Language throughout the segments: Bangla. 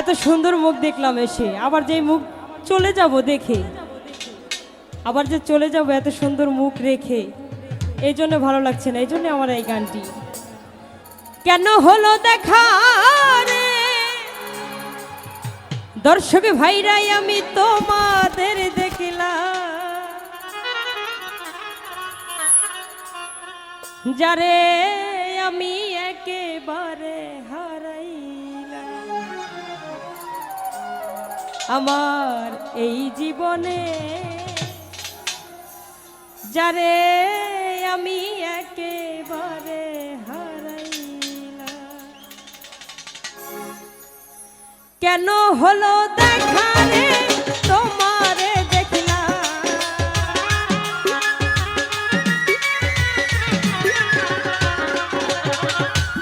এত সুন্দর মুখ দেখলাম এসে, আবার যেই মুখ চলে যাব দেখে, আবার যে চলে যাব এত সুন্দর মুখ রেখে, এই জন্য ভালো লাগছে না। এই জন্য আমার এই গানটি। কেন হলো দেখা রে দর্শক ভাইরাই, আমি তোমাদের দেখলাম, যারে আমি একেবারে হারাইলাম আমার এই জীবনে, যারে আমি একেবারে হারাইলাম। কেন হলো দেখা রে তোমারে দেখলাম,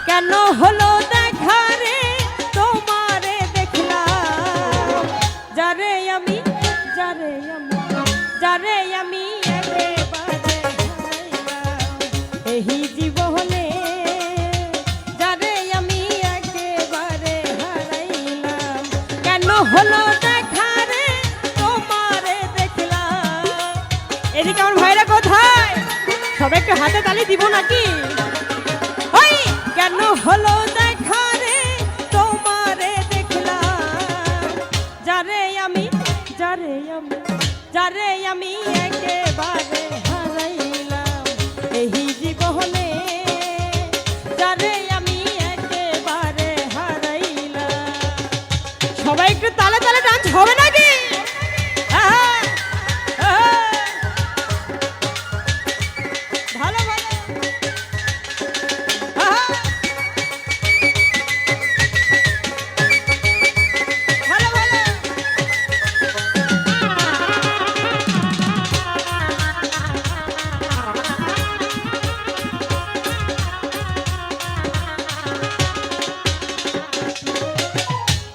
কেন হলো দেখা রে তোমারে দেখলাম, যারে আমি একেবারে হারাইলাম এই জীবনে, যারে আমি একেবারে হারাইলাম। কেন হলো দেখা রে তোমারে দেখলাম। এদিকে আমার ভাইরা কোথায়? সবাই একটু হাতে তালি দিব নাকি? ওই কেন হলো দেখা রে তোমারে দেখলাম, যারে আমি একেবারে হারাইলাম এই জীবনে, যারে আমি একেবারে হারাইলাম। সবাই একটু তালে তালে ডান্স হবে নাকি? ভালো ভালো।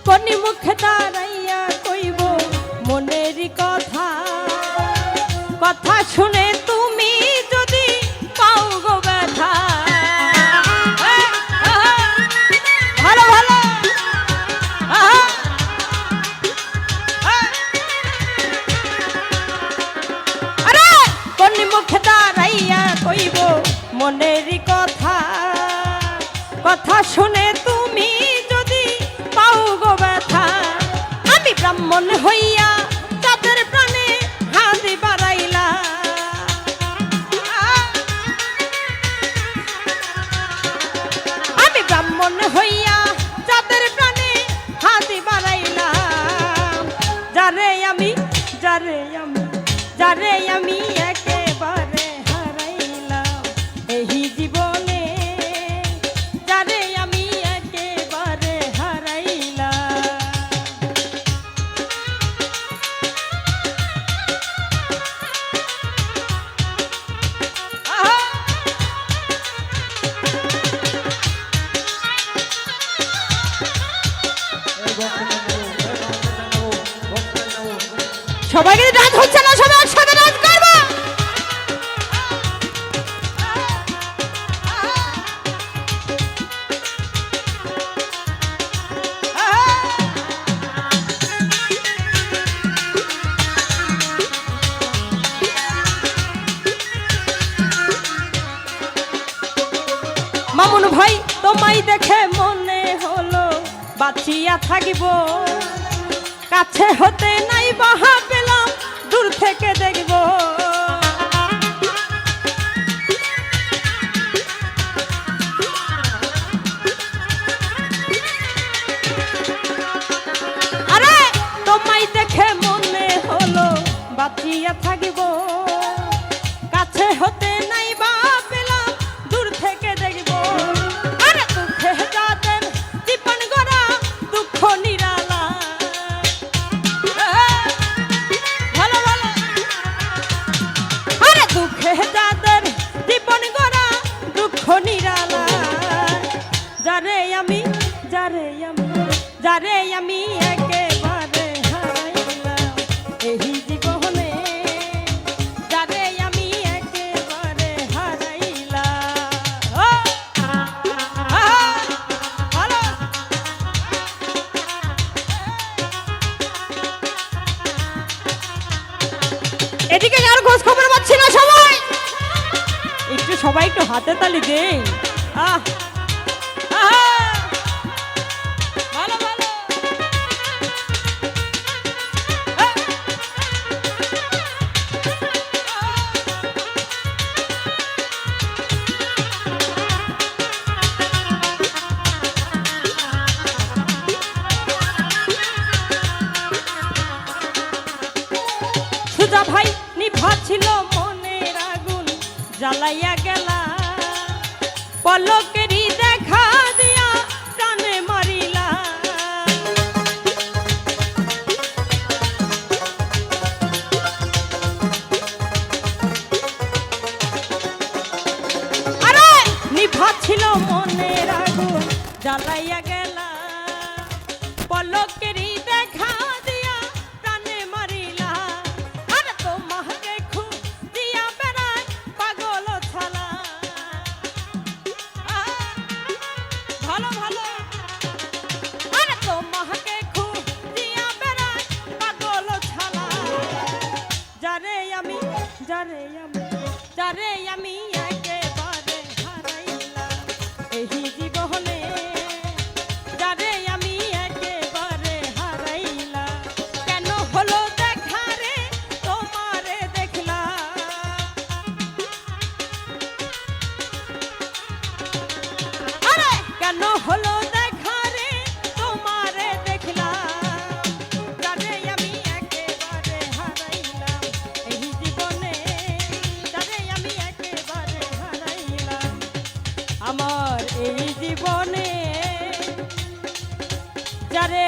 কোনি মুখে দাঁড়াইয়া কইব মনের কথা, কথা শুনে তুমি যদি পাও গো ব্যথা। ভালো ভালো। আরে কোনি মুখে দাঁড়াইয়া কইব মনের কথা, কথা শুনে তুমি যদি পাও গো ব্যথা। আমি ব্রাহ্মণ হইয়া তাদের প্রাণে হাতি বাড়াইলাম, আমি ব্রাহ্মণ হইয়া তাদের প্রাণে হাতি বাড়াইলাম, যারে আমি একেবারে হারাইলাম এই জীবনে, যারে আমি একেবারে হারাইলাম। সবাইকে ডান্স হচ্ছে না, সবাই একসাথে ডান্স করবো। মামুন ভাই তোমায় দেখে মনে হলো বাঁচিয়া থাকিব, কাছে হতে নাই বাহা পেলাম, দূর থেকে দেখব। আরে তোমায় দেখে মনে হলো বাঁচিয়া থাকিব, কাছে হতে নাই বাহা পেলাম, দূর থেকে দেখব। আরে দুঃখে যাদের জীবন গড়া দুঃখ নিরালা, ভালো ভালো। আরে দুঃখে যাদের জীবন গড়া দুঃখ নিরালা, যারে আমি একেবারে হারাইলাম এই জীবনে, যারে আমি একেবারে হারাইলাম। হাতে তালি দেই। আহ আহা! ভালো ভালো। সুজা ভাই নিভা ছিল মনের আগুন জ্বালাইয়া গেলা, পলকেরই দেখা দিয়া প্রাণে মারিলা। আরে নিভা ছিল মনের আগুন জ্বালাইয়া গেলা, পলকেরই দেখা দিয়া প্রাণে মারিলা। আরে তোমাকে খুব দিয়া বেড়ায় পাগল ছালা। ভালো ভালো। আরে তোমাকে খুব দিয়া বেড়ায় পাগল ছালা। যারে আমি যারে আমি যারে আমি একেবারে হারাইলাম এই জীবনে, যারে আমি একেবারে হারাইলাম। কেন হলো দেখা রে তোমারে দেখলাম। আরে কেন হলো দেখা রে তোমারে দেখলাম, যারে আমি একেবারে হারাইলাম এই জীবনে, যারে আমি একেবারে হারাইলাম আমার এই জীবনে, যারে